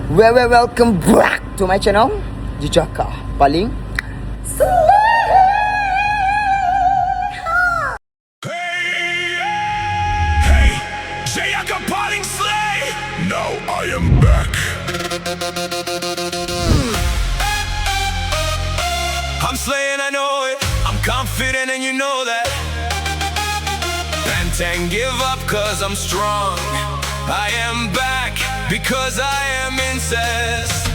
Welcome back to my channel Jejaka paling Hey, Jayaka paling slay. Now I am back. I'm slaying, I know it. I'm confident and you know that. Pantang give up cause I'm strong. I am back because I am incest.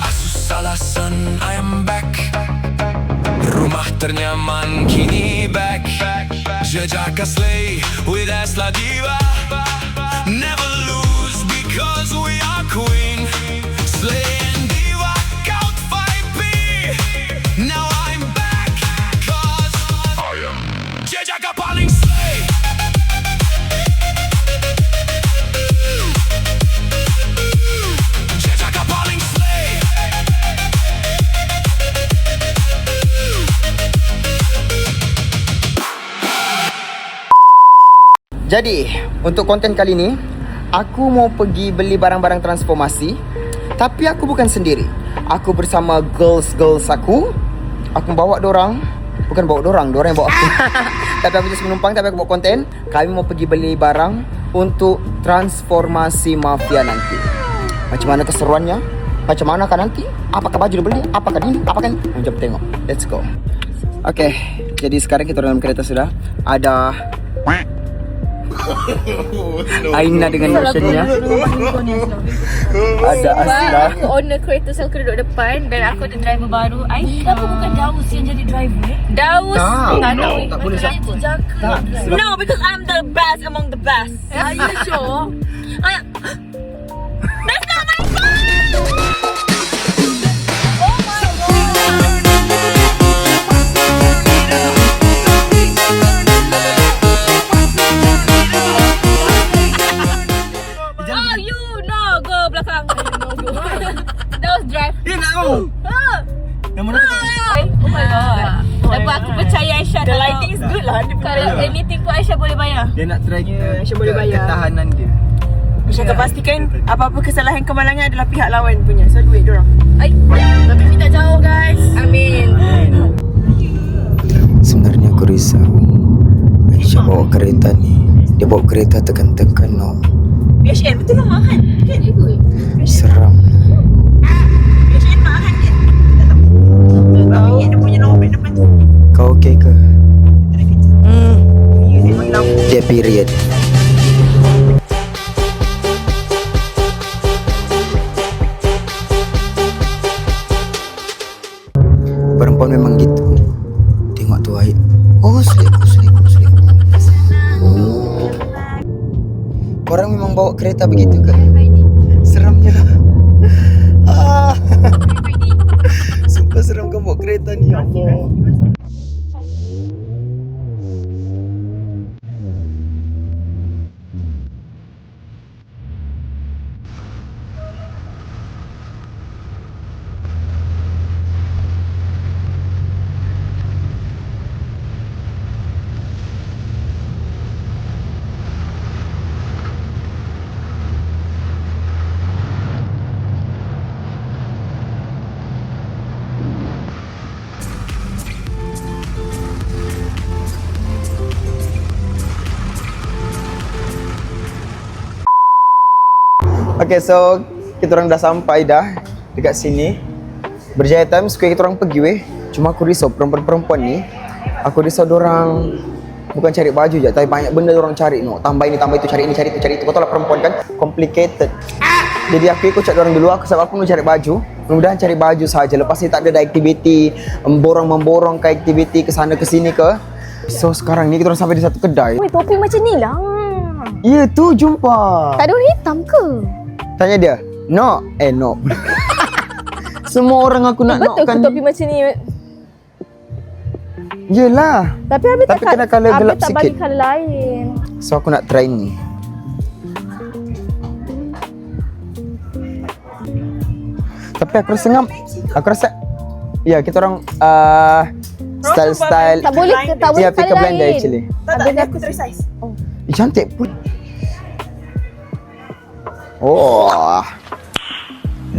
Asusalasan, I am back. Rumah ternyaman kini back. Jejaka slay with Asla Diva. Never lose because we are queen. Slay and Diva count 5B. Now I'm back cause I am Jejaka paling slay. Jejaka paling slay. Jadi, untuk konten kali ni aku mau pergi beli barang-barang transformasi. Tapi aku bukan sendiri. Aku bersama girls aku. Aku bawa dorang. Bukan bawa dorang yang bawa aku. Tapi aku just menumpang, tapi aku bawa konten. Kami mau pergi beli barang untuk transformasi mafia nanti. Macam mana keseruannya? Macam mana kan nanti? Apakah baju dia beli? Apakah ini? Apakah ini? Jom tengok. Let's go. Okay, jadi sekarang kita dalam kereta sudah. Ada Aina dengan versionnya. Ada Asla. Aku owner kereta, so aku duduk depan. Dan aku ada driver baru, Aina. Kenapa bukan Daus yang jadi driver? Daus. Tak tahu. boleh sah. Tak. No, because I'm the best among the best. Are you sure? That's not my phone! Oh, you no go belakang. Daus drive. Eh, nak kau. Yang mana tu? Oh my god. Lepas aku percaya Aisyah. The lighting is good lah. Kalau anything pun Aisyah boleh bayar. Dia nak try Aisyah boleh bayar. ketahanan dia. Aisyah akan pastikan apa-apa kesalahan kemalangan adalah pihak lawan punya. So duit diorang. Ay, tapi minta jauh guys. Amin. Sebenarnya aku risau. Aisyah bawa kereta ni. Dia bawa kereta tekan-tekan no. BHN betul lah mahal kan? Seram. BHN mahal kan? Tak tahu. Dia punya nombor depan tu. Kau okey ke? Dia period. Perempuan memang gitu. Tengok tu air. Oh, selip. Korang memang bawa kereta begitu ke? Seramnya. Sumpah seram kau bawa kereta ni, ya Allah. Okay, so kita orang dah sampai dah dekat sini. Berjaya Times Square kita orang pergi weh. Cuma aku risau perempuan-perempuan ni. Aku risau dorang bukan cari baju je, tapi banyak benda dorang cari no. Tambah ini, tambah itu, cari ini, cari itu. Kau tahu lah perempuan kan complicated. Jadi aku ikut cak dorang dulu. Aku sebab aku mau cari baju. Mudah-mudahan cari baju saja. Lepas ni tak ada aktiviti memborong ke aktiviti ke sana ke sini ke. So sekarang ni kita orang sampai di satu kedai. Weh, topi macam ni lah. Ya tu jumpa. Tak ada warna hitam ke? Tanya dia. No. No. Semua orang aku nak Betul nakkan ke topi macam ni? Yelah. Tapi Habib Tapi kena colour gelap tak sikit. bagi colour lain. So aku nak try ni. Tapi aku rasa ngam. Aku rasa ya kita orang style-style. Tak boleh Ya, pick a colour blender lain. actually. Tak, aku resize. Cantik pun. Oh.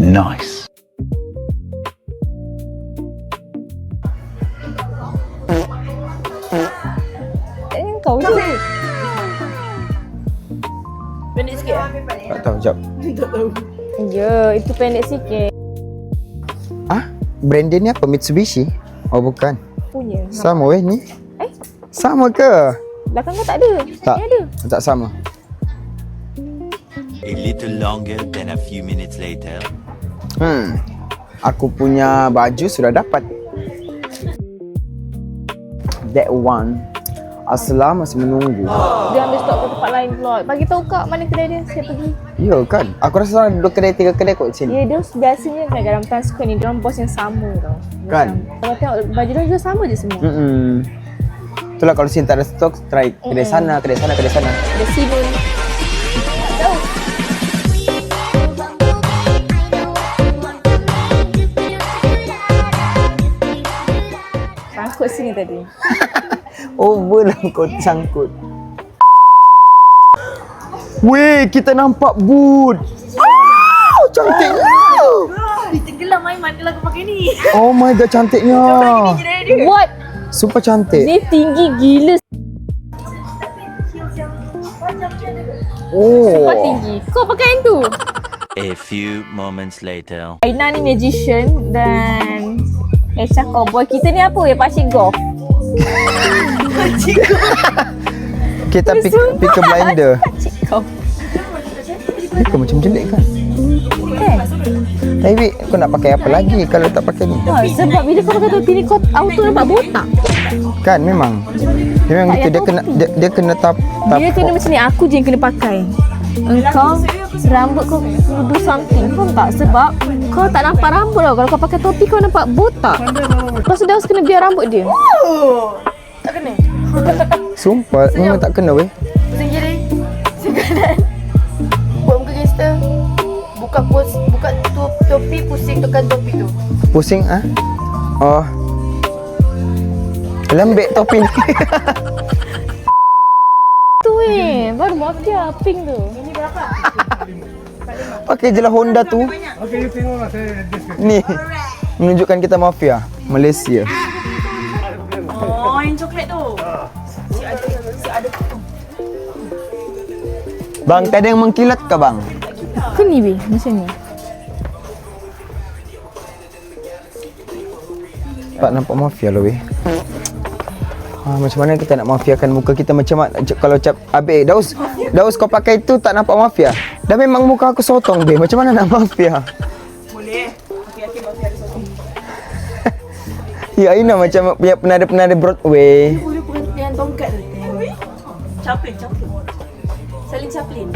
Nice. Kau je. Pendek sikit lah. Tak tahu, jap. Ya, itu pendek sikit. Ah, brand dia ni apa? Mitsubishi? Oh, bukan. Punya. Sama weh ni. Eh? Sama ke? Belakang kau tak ada. Tak. Ni ada. Tak sama. A little longer than a few minutes later. Aku punya baju sudah dapat. That one. Aslam masih menunggu. Dia ambil stok ke tempat lain pula. Bagi tahu kak mana kedai dia. Saya pergi. Ya kan? Aku rasa ada 2 kedai, 3 kedai kot sini. Ya, dia biasanya dalam Times Square ni, diorang bos yang sama tau. Kan? Kalau tengok baju dia juga sama je semua. Itulah kalau sini tak ada stok, try kedai sana, kedai sana, kedai sana. Ada Simon. Jauh. Sangkut sini tadi. Over lah kau sangkut. Weh, kita nampak boot. Wow, cantiknya. Tenggelam main mana lah kau pakai ni. Oh my god, cantiknya. What? Super cantik. Dia tinggi gila. Super Oh. tinggi. Kau pakai yang tu? A few moments later. Aina ni magician dan Echa cowboy. Kita ni apa ya? Pakcik golf. Kita pick a blinder. Pakcik golf. Kau macam jelek kan? Kan? Tapi kau nak pakai apa lagi kalau tak pakai ni? Ha, sebab bila kau pakai topi ni kau auto nampak botak. Kan memang. Dia memang gitu, dia kena Dia kena macam ni, aku je yang kena pakai. Engkau rambut kau do something, faham tak? Sebab kau tak nampak rambut tau. Kalau kau pakai topi kau nampak botak. Kau sudah harus kena biar rambut dia. Tak kena. Sumpah, memang tak kena weh. Pusing kiri. Pusing kanan. Buat muka gangster. Buka topi, pusing tekan topi tu. Pusing ah? Oh. Lembek topi ni. Tu baru maaf dia pink tu. Ini berapa? Pakai je lah Honda tu. Ni. Menunjukkan kita mafia Malaysia. Oh, yang coklat tu. Si ada tu. Bang, tak ada yang mengkilat ke bang? Ke ni weh, macam ni. Tak nampak mafia lah weh. Macam mana kita nak mafiakan muka kita macam mana? Kalau cap Abik, Daus kau pakai tu tak nampak mafia. Dah memang muka aku sotong be. Macam mana nak mafia? Boleh. Okey, mafia ada satu. Ya Aina macam punya penada-penada Broadway. Boleh pegang dengan tongkat tu. Chaplin. Saling Chaplin.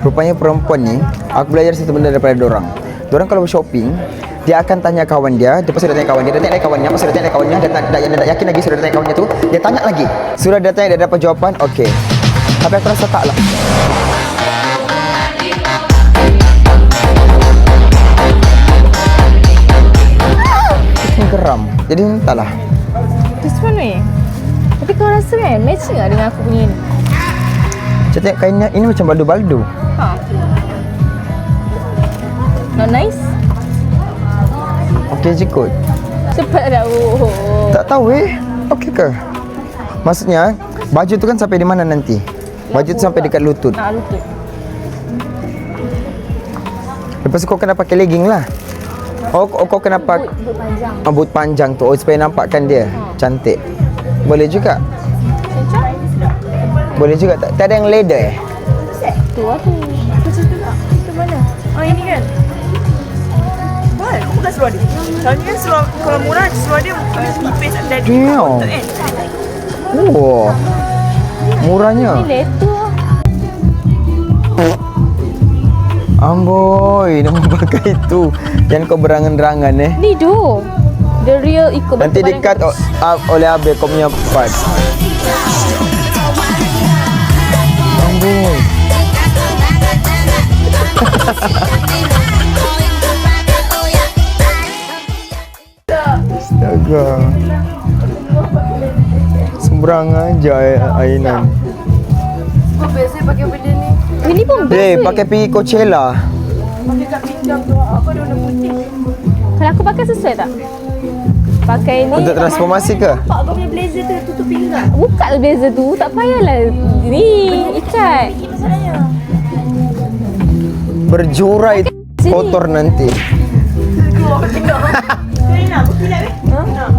Rupanya perempuan ni, aku belajar satu benda daripada dorang. Dorang kalau shopping, dia akan tanya kawan dia, lepas sudah tanya kawan dia, dia tanya kawannya, lepas sudah tanya kawannya, dia tak yakin lagi sudah tanya kawannya tu, dia tanya lagi. Sudah dia tanya, dia dapat jawapan, okey. Tapi aku rasa tak lah. Ini geram, jadi entahlah. This one weh. Tapi kau rasa kan matching tak dengan aku punya ni? Saya tengok kainnya, ini macam baldu-baldu. Ha. Not nice? Okey je kot. Cepat dah. Oh. Tak tahu okey ke? Maksudnya, baju tu kan sampai di mana nanti? Baju tu sampai dekat lutut. Nak lutut. Lepas tu kau kena pakai legging lah. Oh, kau kena pakai Boot panjang. boot panjang tu supaya nampakkan dia cantik. Boleh juga. Boleh juga. Tak ada yang leather Tu aku. Macam tu tak? Itu mana? Oh, ini kan? Wah, kau bukan seluar dia. Kalau ni kan seluar, kalau murah seluar dia tipis dan dia Wow. kotak kan? Oh. Murahnya. Ni letter. Amboi, dia mau pakai tu. Yang kau berangan-berangan Ni do. The real ikut Nanti badan di-cut kau. oleh Abel kau punya part. Amboi. Astaga. Sembarang aja Ainan. Kau biasa pakai benda ni. Ini pun best. Pakai pergi Coachella. Pakai kat pinggang tu. Apa dia warna putih? Kalau aku pakai sesuai tak? Pakai ni. Untuk transformasi ke? Nampak kau punya blazer tu tutup pinggang. Buka blazer tu, tak payahlah. Ni, ikat. Ini masalahnya. Berjurai Sini. kotor nanti. Kau tengok. Kau nak berkilat weh? Nak.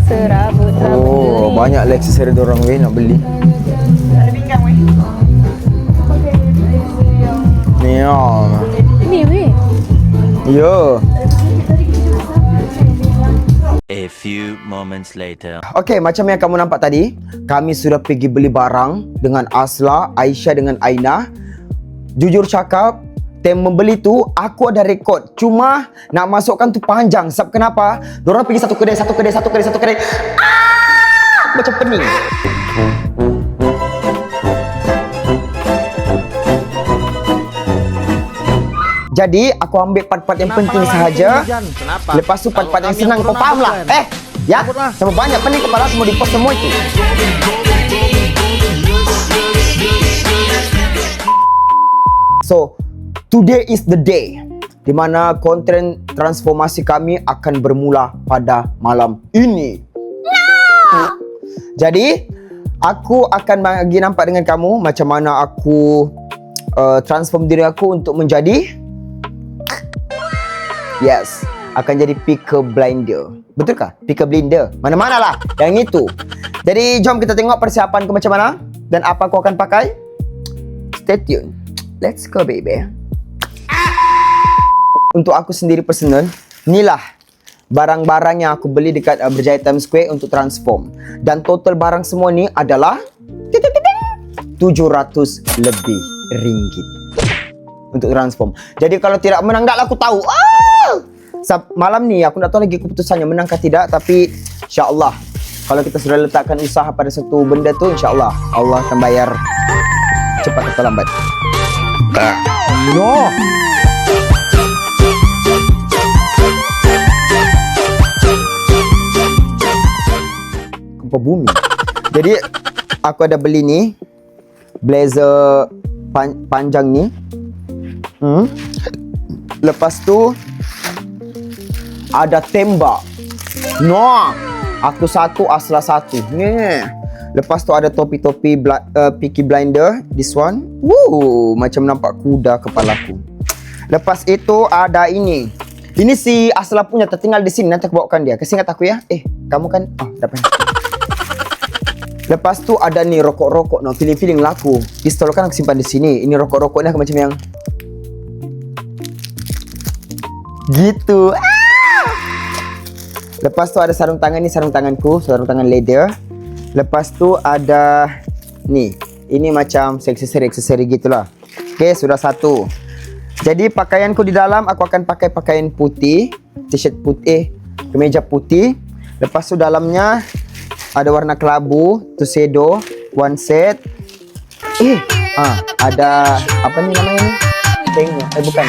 Serabut Oh, banyak lah aksesori diorang weh nak beli. Tak ada pinggang weh. Ni Ni weh. Ya. A few moments later. Okey, macam yang kamu nampak tadi, kami sudah pergi beli barang dengan Asla, Aisyah dengan Aina. Jujur cakap, time membeli tu aku ada rekod. Cuma nak masukkan tu panjang. Sebab kenapa? Diorang pergi satu kedai. Macam pening. Jadi aku ambil part-part yang penting sahaja. Lepas tu part-part yang senang kau faham lah. Ya, sama banyak pening kepala semua di post semua itu. So, today is the day di mana konten transformasi kami akan bermula pada malam ini. Jadi, aku akan bagi nampak dengan kamu macam mana aku transform diri aku untuk menjadi akan jadi Peaky Blinder. Betul kah? Peaky Blinder. Mana-mana lah. Yang itu. Jadi, jom kita tengok persiapan ku macam mana. Dan apa aku akan pakai. Stay tune. Let's go, baby. Untuk aku sendiri personal, inilah barang-barang yang aku beli dekat Berjaya Times Square untuk transform. Dan total barang semua ni adalah 700 lebih ringgit untuk transform. Jadi kalau tidak menang, taklah aku tahu. Malam ni aku tak tahu lagi keputusannya menang ke tidak. Tapi insyaAllah kalau kita sudah letakkan usaha pada satu benda tu, insyaAllah Allah akan bayar cepat atau lambat. No. Gempa bumi. Jadi aku ada beli ni blazer panjang ni. Lepas tu ada tembak. No. Aku satu, Asla satu. Lepas tu ada topi-topi Peaky Blinder. This one. Macam nampak kuda kepalaku. Lepas itu ada ini. Ini si Asla punya, tertinggal di sini. Nanti aku bawakan dia. Kasih ingat aku ya. Kamu kan. Dapat. Lepas tu ada ni rokok-rokok. No, feeling-feeling laku. Pistol kan aku simpan di sini. Ini rokok-rokok ni aku macam yang gitu. Lepas tu ada sarung tangan ni, sarung tanganku, sarung tangan leather. Lepas tu ada ni. Ini macam aksesori gitulah. Okey, sudah satu. Jadi pakaianku di dalam aku akan pakai pakaian putih, t-shirt putih, kemeja putih. Lepas tu dalamnya ada warna kelabu, tuxedo, one set. Ada apa ni namanya ni? Bukan.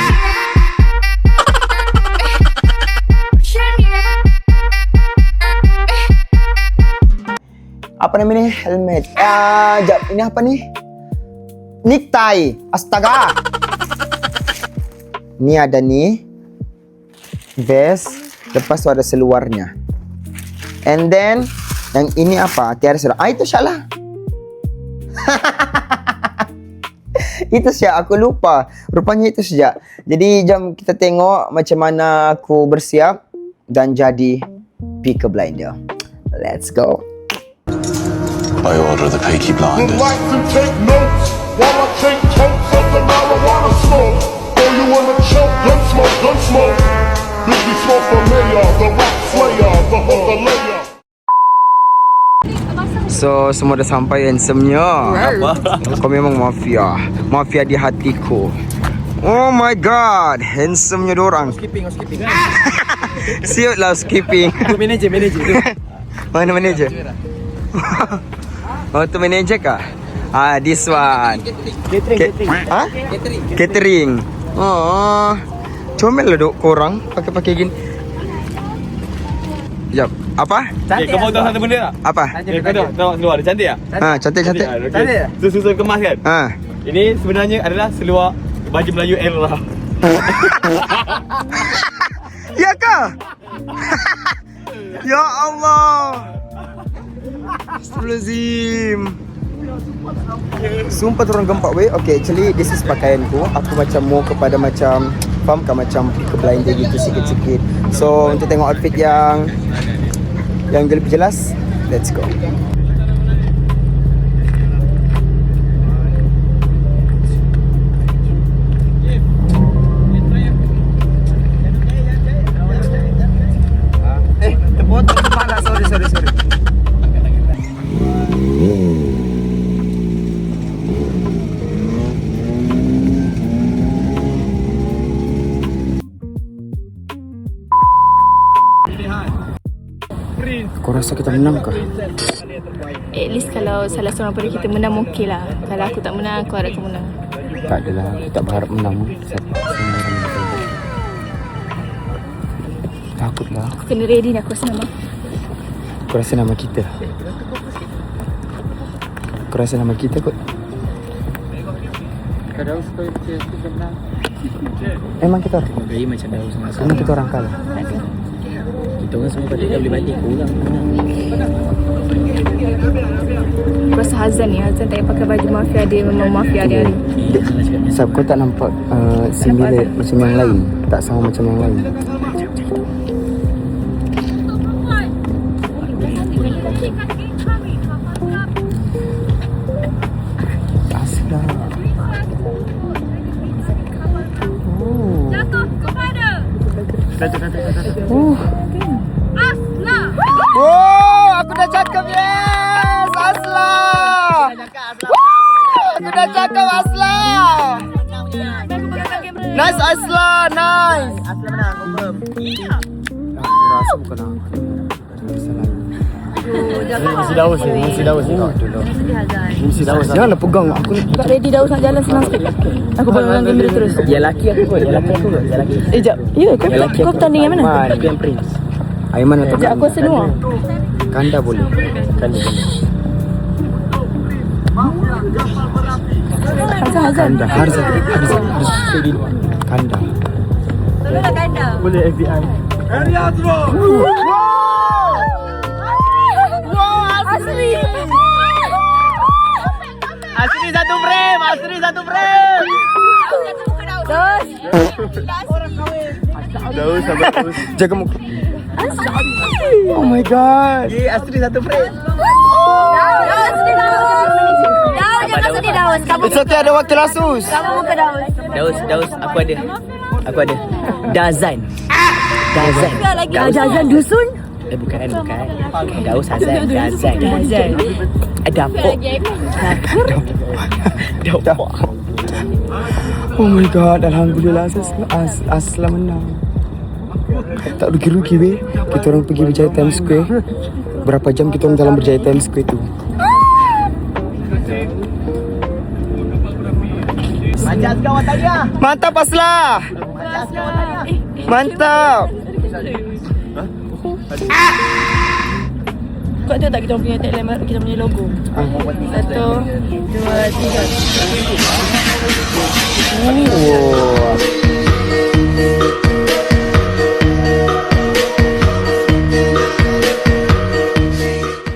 Apa namanya ni? Helmet. Ini apa ni? Necktie. Astaga. Ni ada ni. Vest. Lepas tu ada seluarnya. And then yang ini apa? Tiara sudah. Itu Syak lah. Itu Syak. Aku lupa. Rupanya itu Syak. Jadi jom kita tengok macam mana aku bersiap dan jadi Peaky Blinder. Let's go. I order the Peaky Blinders. Would like to take notes while I take totes of the marijuana smoke. Oh, you wanna choke? Gun smoke. Biggie Smoke the mayor, the rap slayer, the hooker layer. So, semua dah sampai handsome-nya. Kau memang mafia. Mafia di hatiku. Oh my god, handsome-nya dorang. Skipping. Siut lah skipping. Tu manager tu. Mana manager? Oh, tu manager kah? This one. Catering. Oh. Comel lah duk korang pakai gini. Sekejap. Apa? Kau mau tahu satu benda tak? Apa? Kau tengok seluar dia cantik tak? Ha, cantik-cantik. Cantik. Susun kemas kan? Ha. Ini sebenarnya adalah seluar baju Melayu era. Ya ke? Ya Allah. Astagfirullahalazim. Sumpah turun gempak weh. Okay, actually this is pakaianku. Aku macam mau kepada macam, faham kan, macam ke blind day gitu sikit-sikit. So untuk tengok outfit yang lebih jelas, let's go. Terpotong kepala, sorry. Kau rasa kita menang kah? At least kalau salah seorang pada kita menang okey lah. Kalau aku tak menang, aku harap aku menang. Tak adalah, aku tak berharap menang. Takutlah. Aku kena ready ni, aku rasa nama. Aku rasa nama kita. Aku rasa nama kita kot. Emang kita orang? Macam dah usah. Emang kita orang kalah? Kita orang semua pada boleh balik pulang. Aku rasa Hazan tak payah pakai baju mafia dia, memang mafia dia hari. Sebab kau tak nampak similar macam yang lain. Tak sama macam yang lain. Aslah. Oh, aku dah cakap yes, Asla. Aku dah cakap Asla. Nice Asla, nice. Asla menang, confirm. Aku rasa bukan aku. Mesti daus ni. Janganlah pegang aku. Tak ready dah usah jalan senang sikit. Aku pegang kamera terus. Dia laki aku kot. Dia laki. Jap. Ya, kau bertanding yang mana? Aku yang prince. Aiman atau Sekejap, aku rasa Noah. Kanda boleh. Kanda. Hazan. Harza. Kanda. Tolonglah Kanda. Boleh FBI. Asli. Asri satu frame. Dos. Daus sampai daus. Jaga muka. Oh my god. Asri satu frame. Jangan sedih Daus. Kamu It's okay, ada wakil Asus. muka Daus. Daus aku ada. Dazan. Jazan dusun. Bukan. Daus Hazan. Dazan. Dapur. Oh my god, alhamdulillah Asla menang. Tak rugi-rugi weh. Kita orang pergi berjaya Times Square. Berapa jam kita orang dalam berjaya Times Square tu? Mantap Asla. Mantap. Kau tahu tak kita punya tagline, kita punya logo? 1, 2, 3. Wow.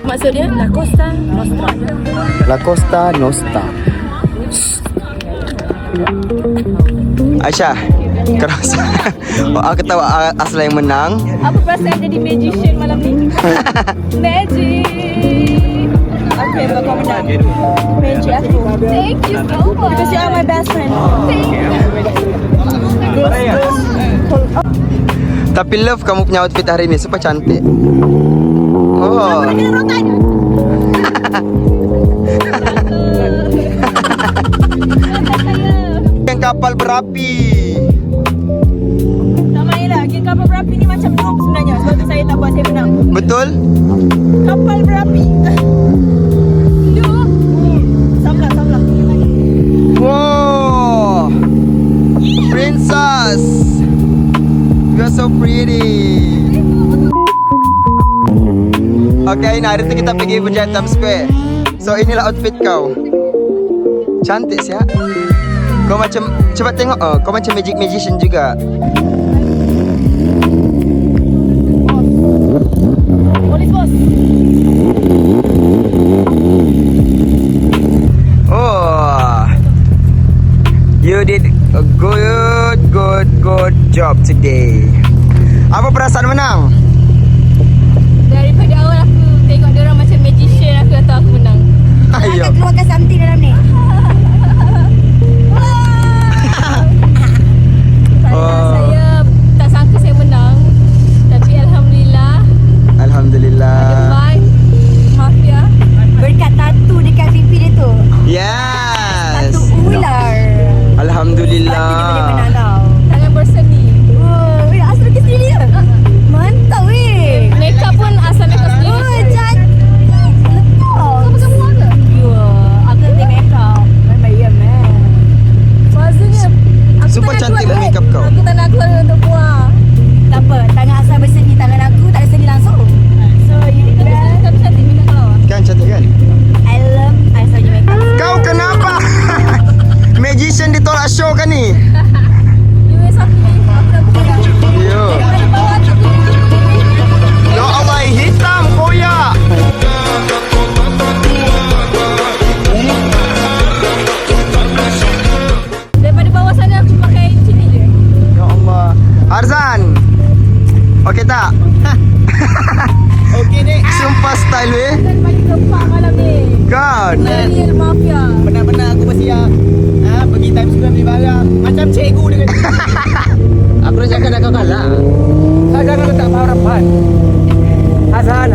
Maksud dia La Costa Nostra. La Costa Nostra. Aisyah, kau rasa aku tahu Asla yang menang. Apa perasaan jadi magician malam ni? Magic. Okay, kau menang. Magic aku. Thank you so much. Because you are my best friend. Thank you. Tapi love kamu punya outfit hari ni super cantik. Oh. Yang kapal berapi. Tak main lah. Geng kapal berapi ni macam noob sebenarnya. Sebab tu saya tak buat, saya menang. Betul? Kapal berapi. Noob. Samlah. Wow. Princess. You are so pretty. Okay, Aina, hari tu kita pergi Penjahat Times Square. So, inilah outfit kau. Cantik siap. Kau macam, cepat tengok. Kau macam magician juga. Polis bos. Oh, you did a good job today. Apa perasaan menang? Daripada awal aku tengok dia orang macam magician, aku dah tahu aku menang. Ayo. Keluarkan something dalam ni. Saya tak sangka saya menang. Tapi alhamdulillah Alhamdulillah. vibe mafia. Berkat tatu dekat pipi dia tu. Yes. Tatu ular. Alhamdulillah. Dia boleh menang tau. Tangan berseni. Oh, asal lukis sendiri dia. Mantap weh. Makeup pun asal makeup sendiri. Oh, cantik. Kau pakai muka ke? Ya, aku nanti makeup. Baik man. Maksudnya aku Super tak nak cantik keluar makeup duit. kau. Aku tak nak keluar untuk buang. Tak apa, tangan asal berseni, tangan aku tak ada seni langsung. So, you need Tapi that. tapi cantik makeup kau. Kan cantik kan? I love asal punya makeup. Kau kenapa? Magician ditolak show kan ni? You wear satu ni. Aku dah buka. Yo. Daripada bawah tu. Ya Allah, hitam koyak. Daripada bawah sana aku pakai macam ni je. Ya Allah. Arzan. Okey tak? Okey ni. Sumpah style weh. Dan bagi gempak malam ni. Kan? Real mafia. Benar-benar aku bersiap. Pergi Times Square beli barang. Macam cikgu dia kata. Aku dah cakap nak kau kalah. Kau jangan letak harapan. Hazan.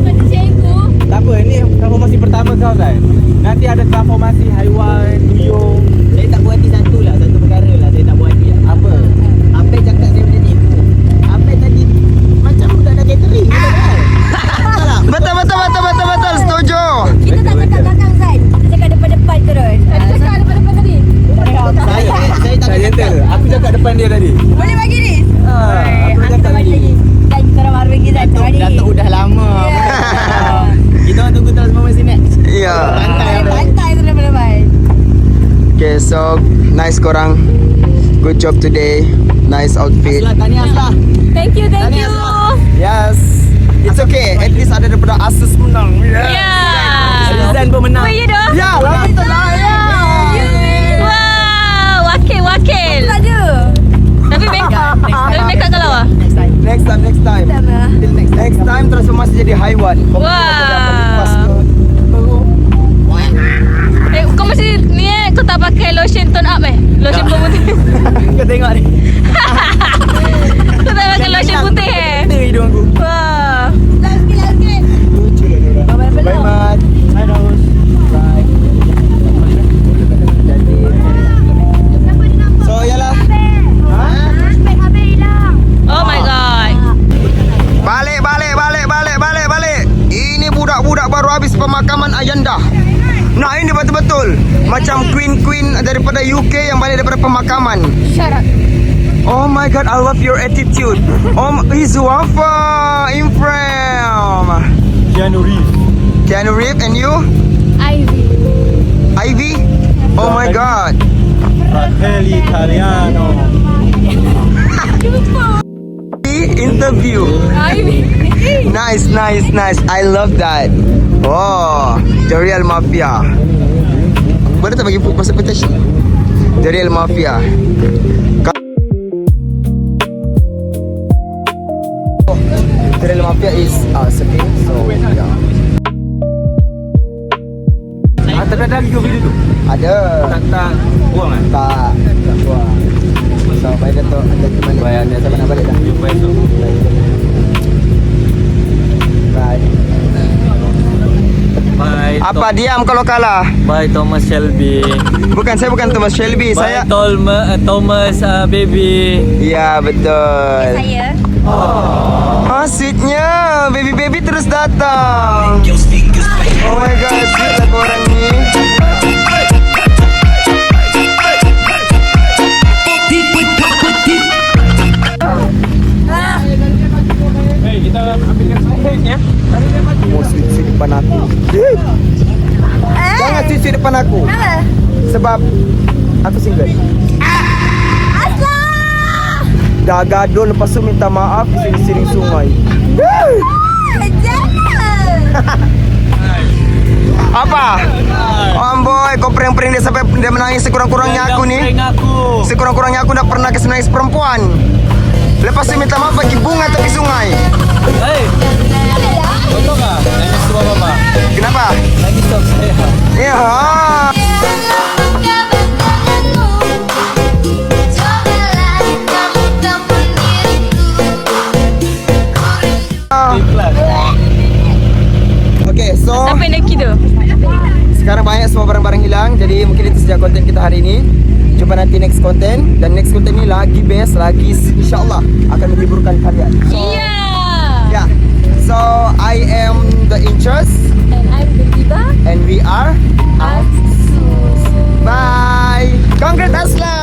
Macam cikgu. Tak apa, ni transformasi pertama kau kan. Nanti ada transformasi haiwan, duyung. Saya tak buat hati satu lah. Satu perkara lah saya tak buat hati. Apa? Apa yang cakap saya macam ni? Apa yang tadi? Macam budak nak catering. Betul kan? Betul tak? Betul. Setuju. Kita tak cakap belakang Zai. Kita cakap depan-depan terus. Tadi cakap depan-depan tadi. Saya tak Tak cakap. gentle. Aku cakap depan dia tadi. Boleh bagi ni? Aku dah cakap lagi. Dan korang baru bagi Zai. Datuk dah lama. Kita orang tunggu transformasi next. Ya. Lantai tu depan-depan. Okay, so nice korang. Good job today. Nice outfit. Tahniah Aslah. Thank you. Yes. It's okay. At least ada daripada Asus menang. Yeah. Rizan pun menang. Oh, ya dah. Ya, betul lah. Ya. Wow, wakil. Tak ada. Tapi makeup kau lawa. Next time. Sama. Next time transformasi jadi haiwan. Wah. Kau mesti ni kau tak pakai lotion tone up lotion putih. Kau tengok ni. Kau tak pakai lotion putih Kita hidung aku. Wah. Lagi. Lucu lah dia orang. Bye Mat. Hi Rose. Bye. So, yalah. Oh my god. Balik. Ini budak-budak baru habis pemakaman Ayanda. Nah, ini betul-betul macam queen daripada UK yang balik daripada pemakaman. Shut up. Oh my god, I love your attitude. He's Wafa in frame. Keanu Reeves. And you? Ivy? Oh my god. Fratelli Italiano. Interview. Nice. I love that. Oh, the real mafia. Boleh tak bagi masuk petition? The real mafia. The real mafia is Sabine. So yeah. Tak ada lagi kau video tu? Ada. Tak buang kan? Tak buang. So, baik Dato'. Baik, siapa nak balik dah? Jumpa esok. Bye. Bye. Apa diam kalau kalah? Bye Thomas Shelby. Saya bukan Thomas Shelby. Saya. Thomas baby. Ya, betul. Saya. Sweetnya. Baby terus datang. Oh my god, sweet lah korang ni. Hey, kita ambilkan stage ya. Aku single. Aslah! Dah gaduh lepas tu minta maaf di sini sungai. Apa? Boy, kau prank-prank dia sampai dia menangis sekurang-kurangnya aku ni. Sekurang-kurangnya aku dah pernah kasi nangis perempuan. Lepas tu minta maaf bagi bunga tepi sungai. Hei, betul tak? Nangis tu apa? Kenapa? Nangis tu saya. Ya. Ikhlas. Okay, so Sampai lagi tu. sekarang banyak semua barang-barang hilang. Jadi mungkin itu saja konten kita hari ini. Jumpa nanti next konten. Dan next konten ni lagi best, lagi insyaAllah akan menghiburkan kalian. Iya. Yeah. So I am the interest And I'm the Diva. and we are Asus. bye. Congrats Asla.